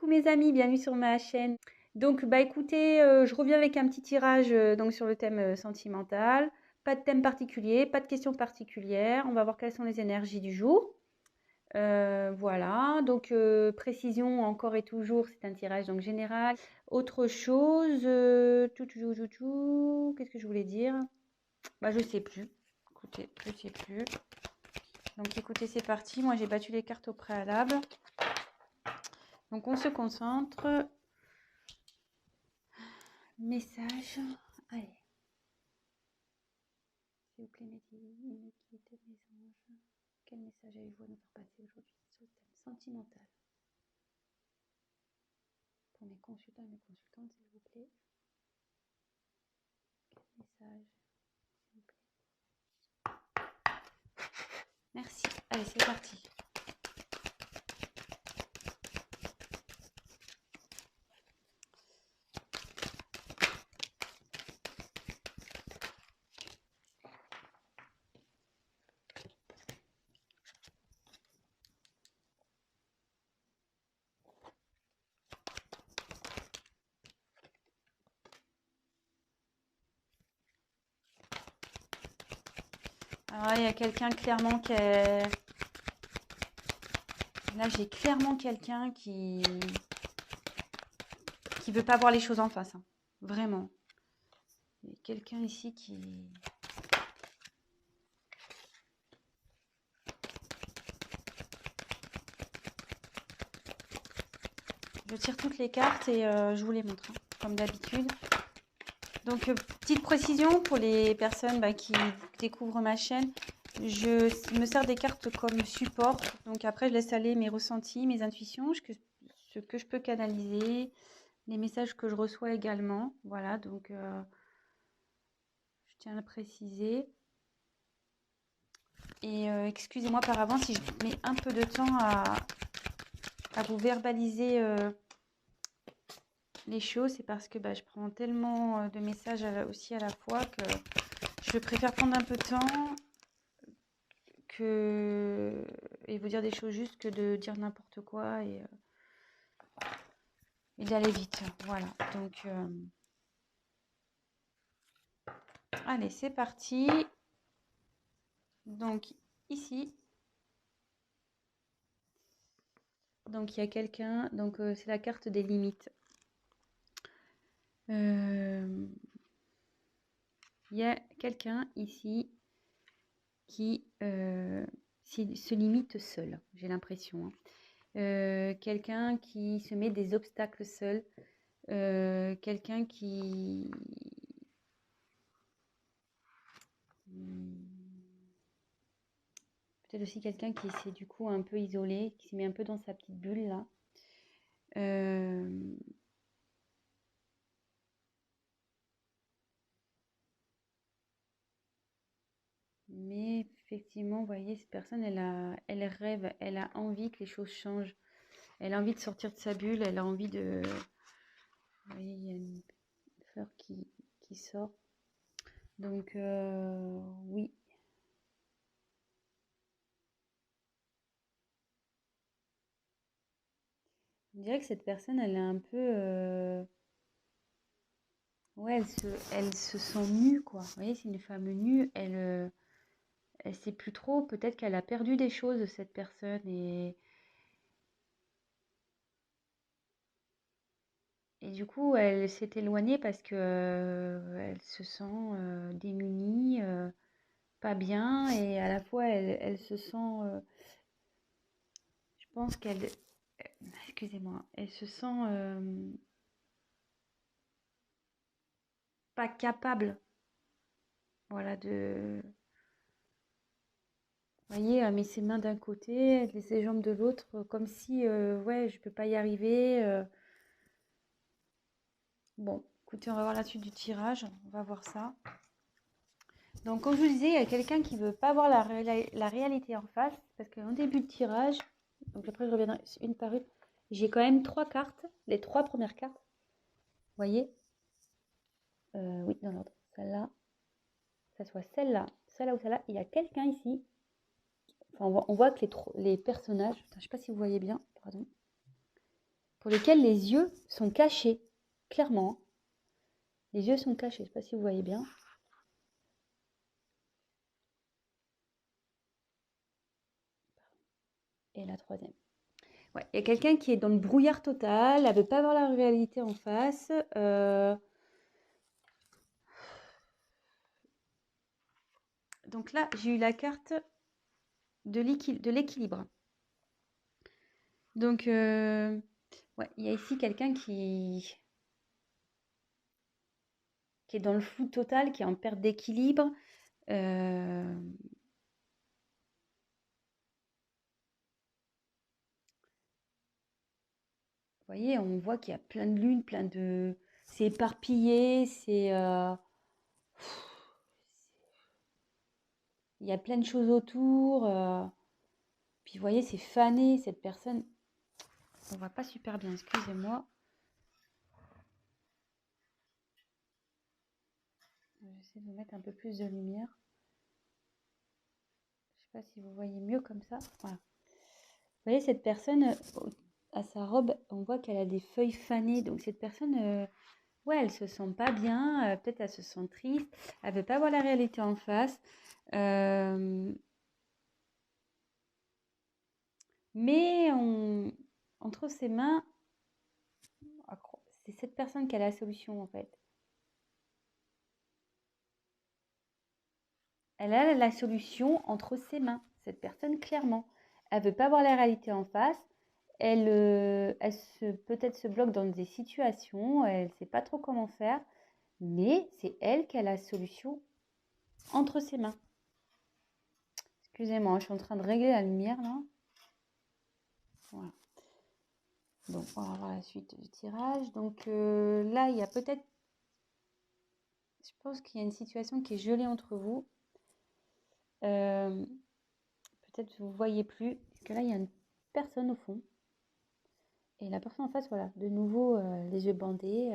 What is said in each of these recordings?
Coucou mes amis, bienvenue sur ma chaîne. Donc bah écoutez, je reviens avec un petit tirage donc sur le thème sentimental. Pas de thème particulier, pas de questions particulières. On va voir quelles sont les énergies du jour. Voilà, donc précision encore et toujours, c'est un tirage donc général. Autre chose, qu'est-ce que je voulais dire? Bah je sais plus. Écoutez, je sais plus. Donc écoutez, c'est parti. Moi j'ai battu les cartes au préalable. Donc on se concentre. Message. Allez. S'il vous plaît, ne quittez mes anges. Quel message avez-vous à nous faire passer aujourd'hui sur le thème sentimental? Pour mes consultants et mes consultantes, s'il vous plaît. Quel message, s'il vous plaît? Merci. Allez, c'est parti. Alors, il y a quelqu'un clairement qui est... Là, j'ai clairement quelqu'un qui veut pas voir les choses en face. Hein. Vraiment. Il y a quelqu'un ici qui... Je tire toutes les cartes et je vous les montre, hein, comme d'habitude. Donc, petite précision pour les personnes qui découvrent ma chaîne. Je me sers des cartes comme support. Donc, après, je laisse aller mes ressentis, mes intuitions, ce que je peux canaliser, les messages que je reçois également. Voilà, donc, je tiens à le préciser. Et excusez-moi par avance si je mets un peu de temps à vous verbaliser les choses. C'est parce que je prends tellement de messages aussi à la fois que je préfère prendre un peu de temps et vous dire des choses juste que de dire n'importe quoi et d'aller vite. Voilà, donc allez, c'est parti. Donc ici, donc il y a quelqu'un, donc c'est la carte des limites. Il y a quelqu'un ici qui se limite seul, j'ai l'impression. Hein. Quelqu'un qui se met des obstacles seul, quelqu'un qui... Peut-être aussi quelqu'un qui s'est du coup un peu isolé, qui s'est mis un peu dans sa petite bulle là. Mais effectivement, vous voyez, cette personne, elle rêve, elle a envie que les choses changent. Elle a envie de sortir de sa bulle, elle a envie de... Vous voyez, il y a une fleur qui sort. Donc, oui. Je dirais que cette personne, elle est un peu... Ouais, elle se sent nue, quoi. Vous voyez, c'est une femme nue. Elle sait plus trop. Peut-être qu'elle a perdu des choses, cette personne. Et du coup, elle s'est éloignée parce que elle se sent démunie, pas bien. Et à la fois, elle se sent... je pense qu'elle... Excusez-moi. Elle se sent pas capable. Voilà, de... Vous voyez, elle met ses mains d'un côté, elle met ses jambes de l'autre, comme si, ouais, je peux pas y arriver. Bon, écoutez, on va voir la suite du tirage, on va voir ça. Donc, comme je vous disais, il y a quelqu'un qui veut pas voir la réalité en face, parce qu'en début de tirage, donc après je reviendrai une par une, j'ai quand même 3 cartes, les 3 premières cartes, vous voyez, oui, dans l'ordre, celle-là, que ce soit celle-là ou celle-là, il y a quelqu'un ici. Enfin, on voit que les personnages, je ne sais pas si vous voyez bien, pardon. pour lesquels les yeux sont cachés, clairement. Les yeux sont cachés, je ne sais pas si vous voyez bien. Et la troisième. Ouais, il y a quelqu'un qui est dans le brouillard total, elle ne veut pas voir la réalité en face. Donc là, j'ai eu la carte de l'équilibre. Donc, ouais, il y a ici quelqu'un qui est dans le flou total, qui est en perte d'équilibre. Vous voyez, on voit qu'il y a plein de lunes, plein de... C'est éparpillé, c'est... Il y a plein de choses autour. Puis vous voyez, c'est fané, cette personne. On voit pas super bien, excusez-moi. J'essaie de vous mettre un peu plus de lumière. Je sais pas si vous voyez mieux comme ça. Voilà. Vous voyez, cette personne, à sa robe, on voit qu'elle a des feuilles fanées. Donc cette personne, ouais, elle se sent pas bien. Peut-être elle se sent triste. Elle veut pas voir la réalité en face. Mais entre ses mains, c'est cette personne qui a la solution en fait. Elle a la solution entre ses mains, cette personne clairement. Elle veut pas voir la réalité en face. Elle peut-être se bloque dans des situations, elle ne sait pas trop comment faire, mais c'est elle qui a la solution entre ses mains. Excusez-moi, je suis en train de régler la lumière là. Voilà. Donc, on va voir la suite du tirage. Donc là, il y a peut-être... Je pense qu'il y a une situation qui est gelée entre vous. Peut-être vous ne voyez plus. Parce que là, il y a une personne au fond. Et la personne en face, voilà, de nouveau, les yeux bandés.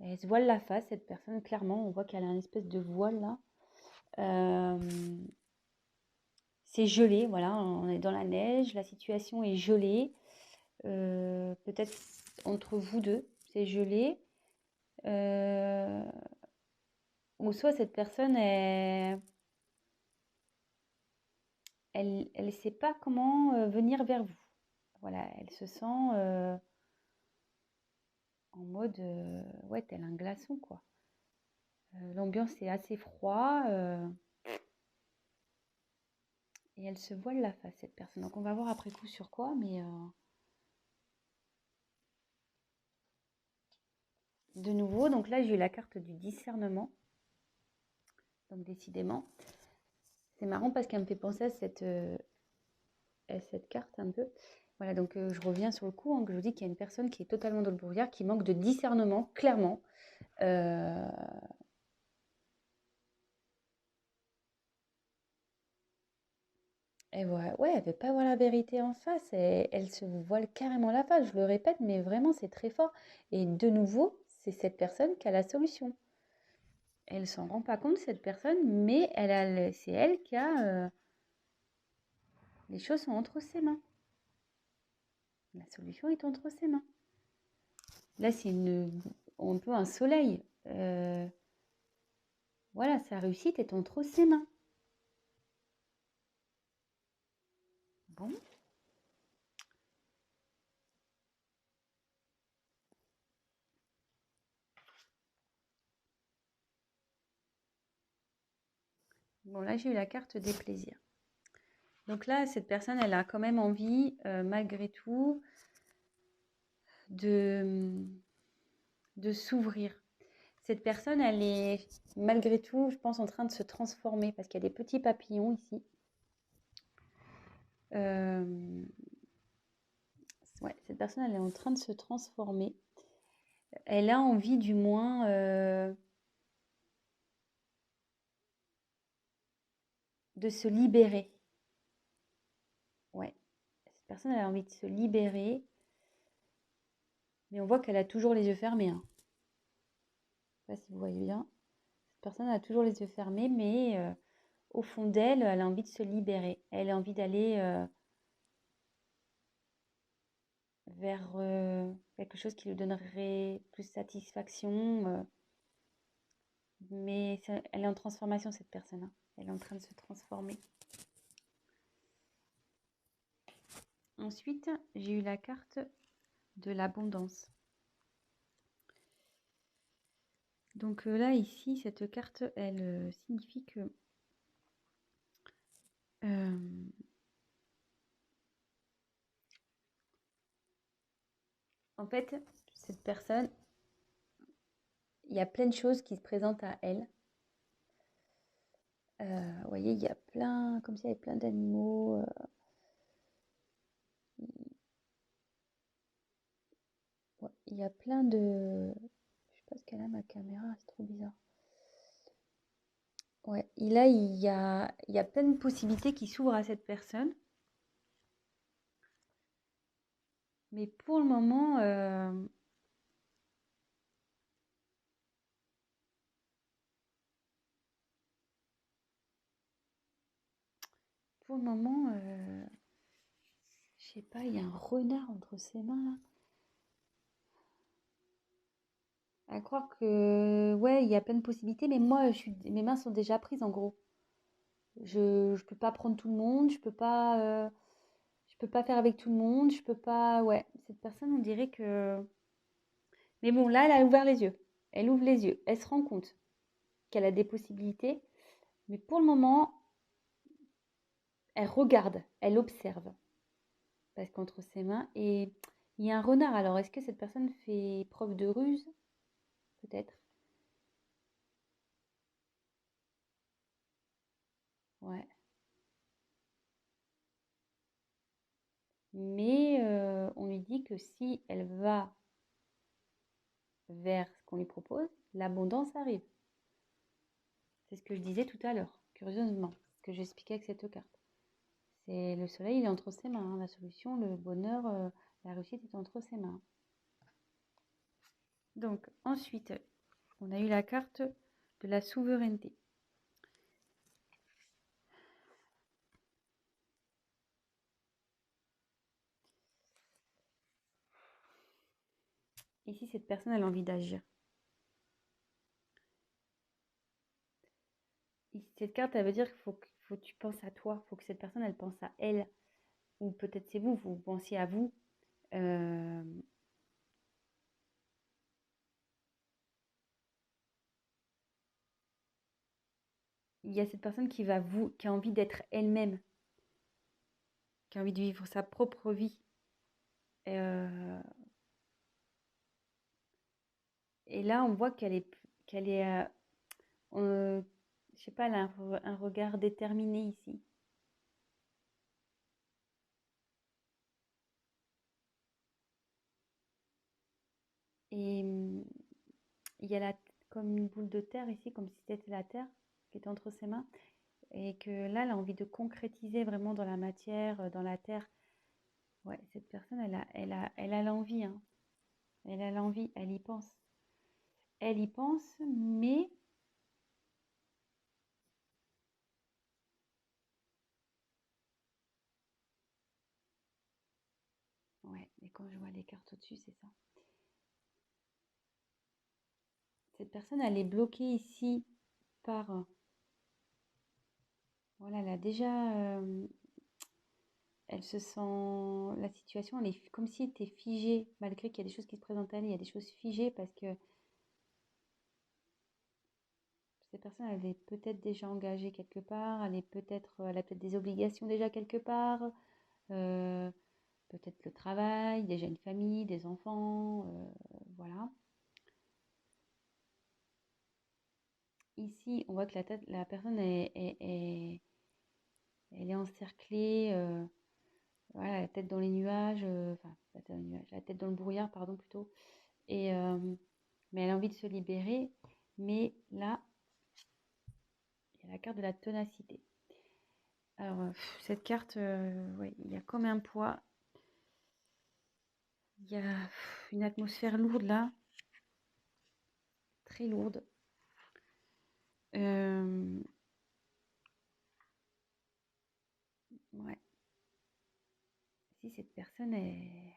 Elle se voile la face, cette personne. Clairement, on voit qu'elle a une espèce de voile là. C'est gelé, voilà, on est dans la neige, la situation est gelée. Peut-être entre vous deux, c'est gelé. Ou soit cette personne, elle ne sait pas comment venir vers vous. Voilà, elle se sent en mode, ouais, tel un glaçon, quoi. L'ambiance est assez froid et elle se voile la face, cette personne. Donc on va voir après coup sur quoi, mais de nouveau, donc là j'ai eu la carte du discernement. Donc décidément, c'est marrant parce qu'elle me fait penser à cette carte un peu. Voilà, donc je reviens sur le coup, hein, que je vous dis qu'il y a une personne qui est totalement dans le brouillard, qui manque de discernement, clairement. Et ouais, elle veut pas voir la vérité en face, et elle se voile carrément la face, je le répète, mais vraiment c'est très fort. Et de nouveau, c'est cette personne qui a la solution. Elle s'en rend pas compte, cette personne, mais c'est elle qui a... les choses sont entre ses mains. La solution est entre ses mains. Là, c'est un peu un soleil. Voilà, sa réussite est entre ses mains. Bon. Bon, là, j'ai eu la carte des plaisirs. Donc là, cette personne, elle a quand même envie, malgré tout, de s'ouvrir. Cette personne, elle est, malgré tout, je pense, en train de se transformer parce qu'il y a des petits papillons ici. Ouais, cette personne, elle est en train de se transformer. Elle a envie, du moins, de se libérer. Ouais, cette personne, elle a envie de se libérer. Mais on voit qu'elle a toujours les yeux fermés, hein. Je ne sais pas si vous voyez bien. Cette personne a toujours les yeux fermés, mais au fond d'elle, elle a envie de se libérer. Elle a envie d'aller vers quelque chose qui lui donnerait plus satisfaction. Mais elle est en transformation, cette personne, hein. Elle est en train de se transformer. Ensuite, j'ai eu la carte de l'abondance. Donc là, ici, cette carte, elle signifie que en fait, cette personne, il y a plein de choses qui se présentent à elle. Vous voyez, il y a plein, comme s'il y avait plein d'animaux. Ouais, il y a plein de... Je sais pas ce qu'elle a, ma caméra, c'est trop bizarre. Ouais, et là, il y a plein de possibilités qui s'ouvrent à cette personne. Mais pour le moment, je sais pas, il y a un renard entre ses mains là. À croire que, ouais, il y a plein de possibilités, mais moi, mes mains sont déjà prises en gros. Je peux pas prendre tout le monde, je peux pas faire avec tout le monde, je peux pas, ouais. Cette personne, on dirait que, mais bon, là, elle a ouvert les yeux. Elle ouvre les yeux. Elle se rend compte qu'elle a des possibilités, mais pour le moment, elle regarde, elle observe, parce qu'entre ses mains, et il y a un renard. Alors, est-ce que cette personne fait preuve de ruse? Peut-être. Ouais. Mais on lui dit que si elle va vers ce qu'on lui propose, l'abondance arrive. C'est ce que je disais tout à l'heure, curieusement, ce que j'expliquais avec cette carte. C'est le soleil, il est entre ses mains, hein. La solution, le bonheur, la réussite est entre ses mains. Donc ensuite, on a eu la carte de la souveraineté. Ici, cette personne elle a envie d'agir. Cette carte, elle veut dire qu'il faut que tu penses à toi, il faut que cette personne, elle pense à elle. Ou peut-être c'est vous, vous pensiez à vous. Euh, il y a cette personne qui a envie d'être elle-même, qui a envie de vivre sa propre vie. Euh, et là, on voit qu'elle est, je sais pas, elle a un regard déterminé ici. Et il y a comme une boule de terre ici, comme si c'était la terre qui était entre ses mains. Et que là, elle a envie de concrétiser vraiment dans la matière, dans la terre. Ouais, cette personne, elle a l'envie, hein. Elle a l'envie, elle y pense. Elle y pense, mais ouais, mais quand je vois les cartes au-dessus, c'est ça. Cette personne, elle est bloquée ici par... voilà, elle a déjà... elle se sent... La situation, elle est comme si elle était figée, malgré qu'il y a des choses qui se présentent à elle, il y a des choses figées parce que cette personne, elle est peut-être déjà engagée quelque part, elle a peut-être des obligations déjà quelque part, euh, peut-être le travail, déjà une famille, des enfants, voilà. Ici, on voit que la personne elle est encerclée, voilà, la tête dans les nuages, enfin, la tête dans les nuages, la tête dans le brouillard, pardon, plutôt. Et, mais elle a envie de se libérer. Mais là, il y a la carte de la ténacité. Alors, cette carte, ouais, il y a comme un poids. Il y a une atmosphère lourde là, très lourde. Ouais. Si cette personne est...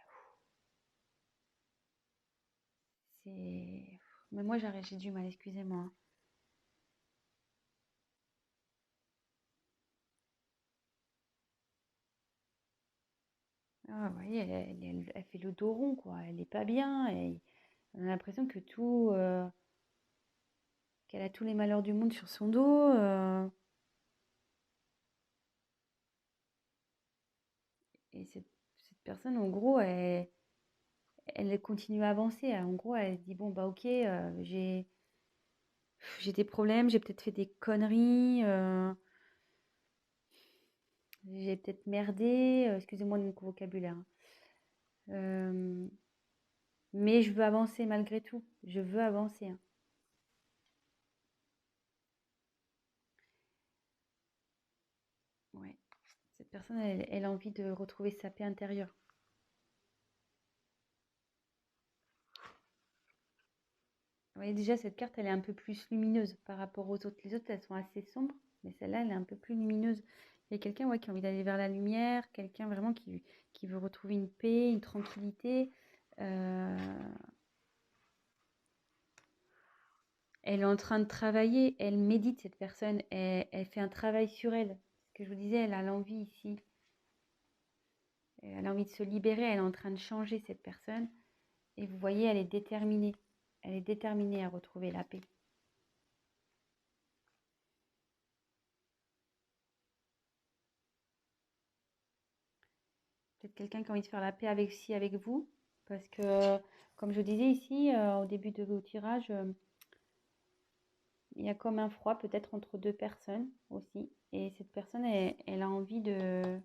c'est... Mais moi, j'ai du mal, excusez-moi. Ah, vous voyez, elle fait le dos rond, quoi. Elle est pas bien. On a l'impression que qu'elle a tous les malheurs du monde sur son dos. Et cette personne, en gros, elle continue à avancer. En gros, elle se dit, bon, bah ok, j'ai des problèmes, j'ai peut-être fait des conneries, j'ai peut-être merdé, excusez-moi de mon vocabulaire, hein. Euh, mais je veux avancer malgré tout. Je veux avancer, hein. Ouais. Cette personne, elle a envie de retrouver sa paix intérieure. Vous voyez, déjà, cette carte, elle est un peu plus lumineuse par rapport aux autres. Les autres, elles sont assez sombres, mais celle-là, elle est un peu plus lumineuse. Il y a quelqu'un, ouais, qui a envie d'aller vers la lumière, quelqu'un vraiment qui veut retrouver une paix, une tranquillité. Euh, Elle est en train de travailler, elle médite, cette personne, elle fait un travail sur elle. Ce que je vous disais, elle a l'envie ici. Elle a envie de se libérer, elle est en train de changer, cette personne. Et vous voyez, elle est déterminée. Elle est déterminée à retrouver la paix. Peut-être quelqu'un qui a envie de faire la paix avec vous. Parce que, comme je vous disais ici, au début de vos tirages, il y a comme un froid peut-être entre deux personnes aussi. Et cette personne, elle a envie de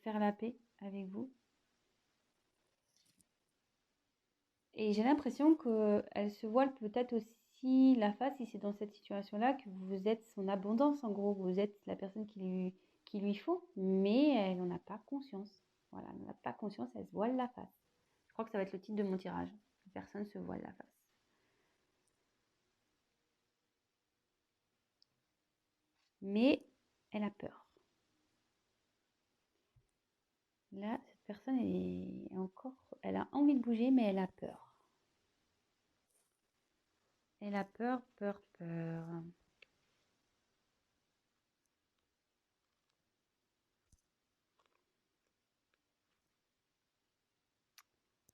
faire la paix avec vous. Et j'ai l'impression qu'elle se voile peut-être aussi la face, si c'est dans cette situation-là, que vous êtes son abondance, en gros. Vous êtes la personne qui lui faut, mais elle n'en a pas conscience. Voilà, elle n'en a pas conscience, elle se voile la face. Je crois que ça va être le titre de mon tirage. Personne se voile la face. Mais elle a peur. Là, cette personne est encore... Elle a envie de bouger, mais elle a peur. Elle a peur, peur, peur.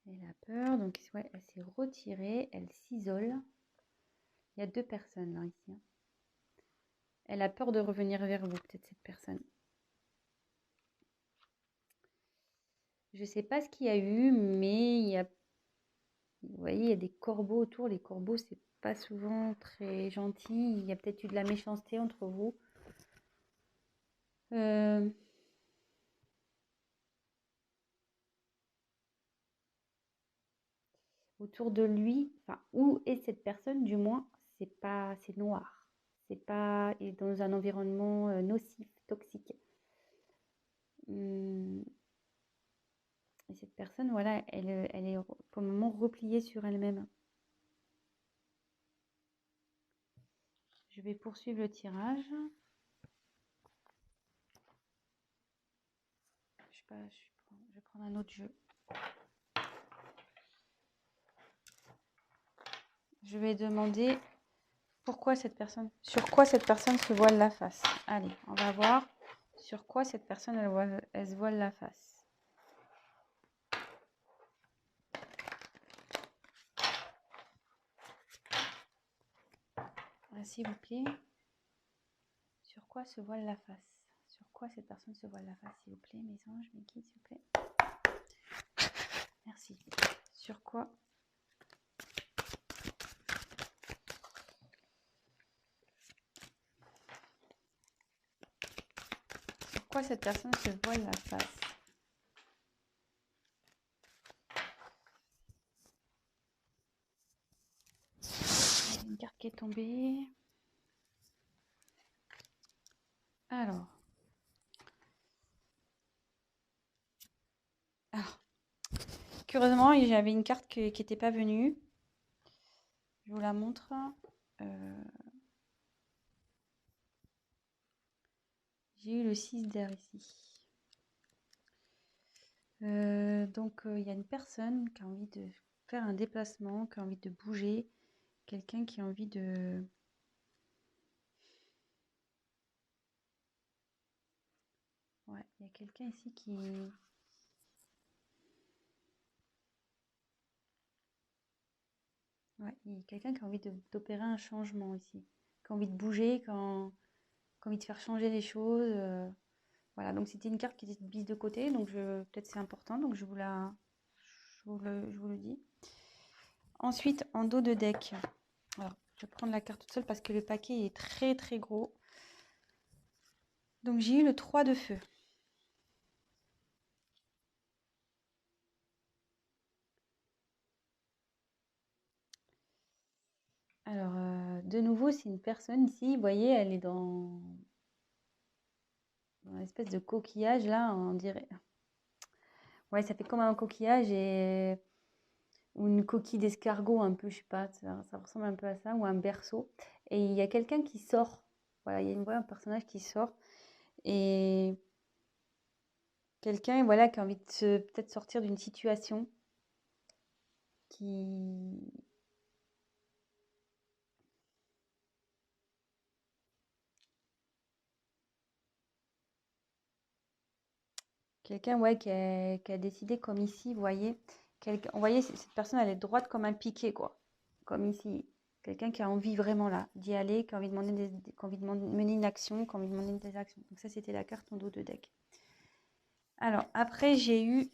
Elle a peur, donc ouais, elle s'est retirée, elle s'isole. Il y a deux personnes là, ici, hein. Elle a peur de revenir vers vous, peut-être cette personne. Je ne sais pas ce qu'il y a eu, mais vous voyez, il y a des corbeaux autour. Les corbeaux, c'est pas souvent très gentil. Il y a peut-être eu de la méchanceté entre vous. Autour de lui, enfin, où est cette personne, du moins, c'est noir. C'est pas et dans un environnement nocif, toxique. Hum, Et cette personne, voilà, elle est pour le moment repliée sur elle-même. Je vais poursuivre le tirage. Je sais pas, je vais prendre un autre jeu. Je vais demander sur quoi cette personne se voile la face. Allez, on va voir sur quoi cette personne elle se voile la face. S'il vous plaît. Sur quoi se voile la face? Sur quoi cette personne se voile la face, s'il vous plaît, mes anges, mes guides, s'il vous plaît. Merci. Sur quoi? Sur quoi cette personne se voile la face? Il y a une carte qui est tombée. Alors. Curieusement, j'avais une carte qui n'était pas venue. Je vous la montre. J'ai eu le 6 d'air ici. Donc, il y a une personne qui a envie de faire un déplacement, qui a envie de bouger, quelqu'un qui a envie de... Ouais, il y a quelqu'un ici qui... Ouais, il y a quelqu'un qui a envie d'opérer un changement ici, qui a envie de bouger, qui a envie de faire changer les choses. Voilà, donc c'était une carte qui était mise de côté, donc peut-être c'est important, donc je vous le dis. Ensuite, en dos de deck, alors je vais prendre la carte toute seule parce que le paquet est très très gros. Donc j'ai eu le 3 de feu. Alors, de nouveau, c'est une personne ici, vous voyez, elle est dans une espèce de coquillage là, on dirait. Ouais, ça fait comme un coquillage ou une coquille d'escargot un peu, je sais pas, ça ressemble un peu à ça, ou un berceau. Et il y a quelqu'un qui sort. Voilà, il y a un personnage qui sort. Et quelqu'un, voilà, qui a envie de peut-être sortir d'une situation qui... Quelqu'un, ouais, qui a décidé comme ici, vous voyez. Vous voyez, cette personne, elle est droite comme un piquet, quoi. Comme ici. Quelqu'un qui a envie vraiment là d'y aller, qui a envie de qui a envie de mener une action, qui a envie de mener des actions. Donc ça, c'était la carte en dos de deck. Alors, après, j'ai eu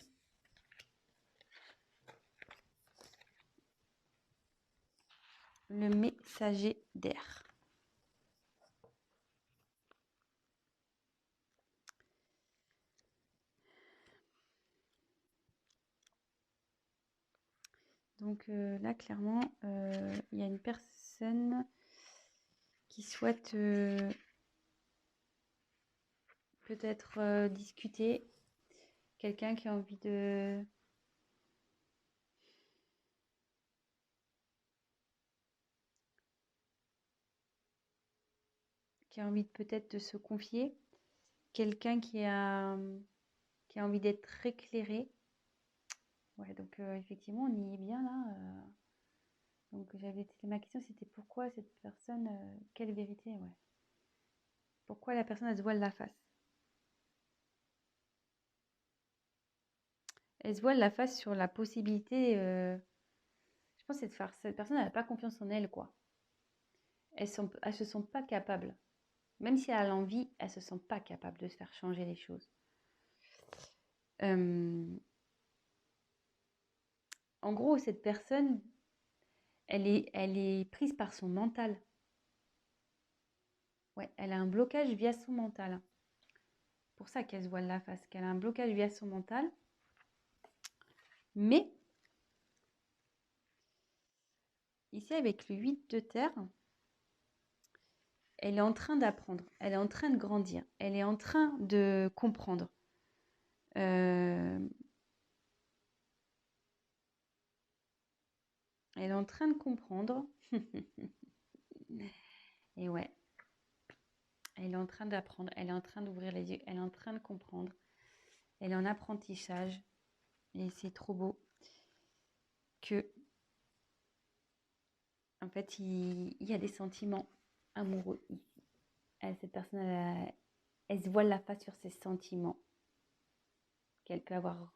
le messager d'air. Donc là, clairement, il y a une personne qui souhaite peut-être discuter. Quelqu'un qui a envie de... qui a envie peut-être de se confier. Quelqu'un qui a envie d'être éclairé. Ouais, donc effectivement, on y est bien là. Donc ma question, c'était pourquoi cette personne, quelle vérité, ouais. Pourquoi la personne, elle se voile la face? Elle se voile la face sur la possibilité, je pense, que cette personne, elle n'a pas confiance en elle, quoi. Elles se sont pas capables. Même si elle a l'envie, elles se sentent pas capables de se faire changer les choses. En gros, cette personne, elle est prise par son mental. Ouais, elle a un blocage via son mental. Pour ça qu'elle se voile la face, qu'elle a un blocage via son mental. Mais, ici, avec le 8 de terre, elle est en train d'apprendre, elle est en train de grandir, elle est en train de comprendre. Elle est en train de comprendre. Et ouais, elle est en train d'apprendre, elle est en train d'ouvrir les yeux, elle est en train de comprendre. Elle est en apprentissage. Et c'est trop beau que, en fait, il y a des sentiments amoureux ici. Cette personne, elle se voile la face sur ses sentiments qu'elle peut avoir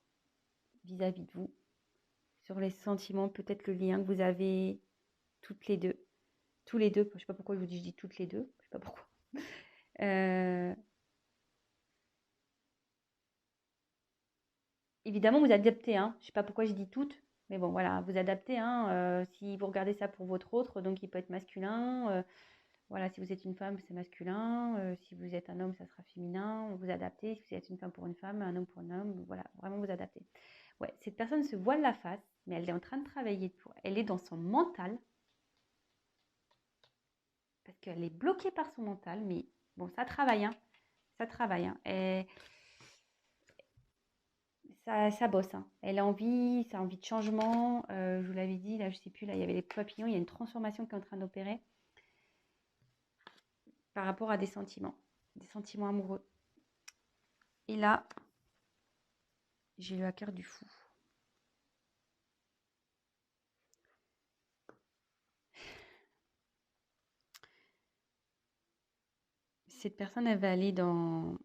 vis-à-vis de vous. Sur les sentiments, peut-être le lien que vous avez toutes les deux. Tous les deux, je ne sais pas pourquoi je vous dis, je dis toutes les deux, je ne sais pas pourquoi. Évidemment, vous adaptez, hein. Je ne sais pas pourquoi je dis toutes, mais bon, voilà, vous adaptez, hein. Si vous regardez ça pour votre autre, donc il peut être masculin. Voilà, si vous êtes une femme, c'est masculin. Si vous êtes un homme, ça sera féminin. Vous adaptez. Si vous êtes une femme pour une femme, un homme pour un homme, voilà, vraiment vous adaptez. Ouais, cette personne se voile la face, mais elle est en train de travailler pour. Elle est dans son mental, parce qu'elle est bloquée par son mental, mais bon, ça travaille, hein. Ça travaille, hein. Et ça bosse, hein. Elle a envie, ça a envie de changement. Je vous l'avais dit, là, je sais plus, là, il y avait les papillons, il y a une transformation qui est en train d'opérer par rapport à des sentiments amoureux. Et là, j'ai eu la carte du fou. cette personne, elle va aller dans...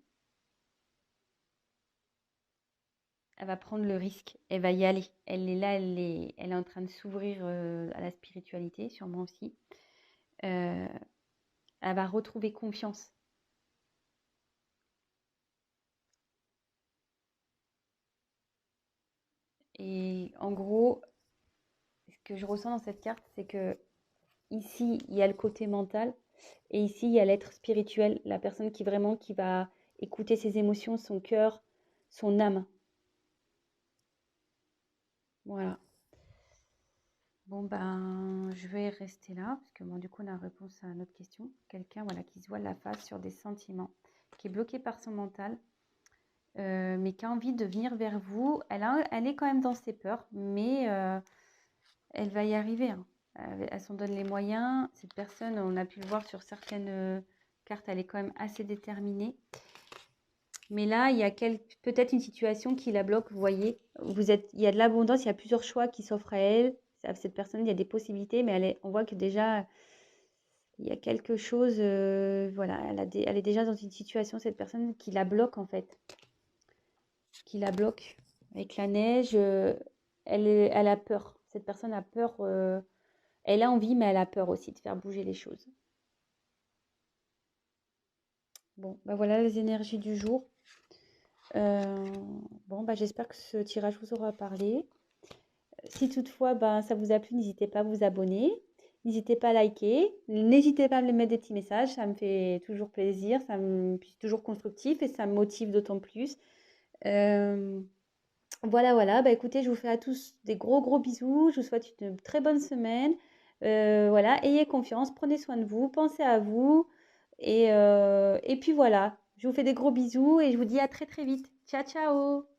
Elle va prendre le risque, elle va y aller. Elle est là, elle est en train de s'ouvrir à la spiritualité, sûrement aussi. Euh, Elle va retrouver confiance. Et en gros, ce que je ressens dans cette carte, c'est que ici, il y a le côté mental et ici, il y a l'être spirituel, la personne qui vraiment qui va écouter ses émotions, son cœur, son âme. Voilà. Bon, ben, je vais rester là parce que bon, du coup, on a réponse à notre question. Quelqu'un voilà, qui se voit la face sur des sentiments, qui est bloqué par son mental, mais qui a envie de venir vers vous. Elle est quand même dans ses peurs, mais elle va y arriver, hein. Elle s'en donne les moyens. Cette personne, on a pu le voir sur certaines cartes, elle est quand même assez déterminée. Mais là, il y a peut-être une situation qui la bloque. Vous voyez, il y a de l'abondance, il y a plusieurs choix qui s'offrent à elle. À cette personne, il y a des possibilités, mais on voit que déjà, il y a quelque chose. Voilà, elle est déjà dans une situation, cette personne, qui la bloque en fait. Qui la bloque. Avec la neige, elle a peur. Cette personne a peur. Elle a envie, mais elle a peur aussi de faire bouger les choses. Bon, bah voilà les énergies du jour. Euh, bon, bah j'espère que ce tirage vous aura parlé. Si toutefois ça vous a plu, n'hésitez pas à vous abonner. N'hésitez pas à liker. N'hésitez pas à me mettre des petits messages. Ça me fait toujours plaisir. C'est toujours constructif et ça me motive d'autant plus. Euh, voilà. Bah écoutez, je vous fais à tous des gros bisous. Je vous souhaite une très bonne semaine. Voilà, ayez confiance, prenez soin de vous, pensez à vous. Et puis voilà, je vous fais des gros bisous et je vous dis à très vite. Ciao, ciao!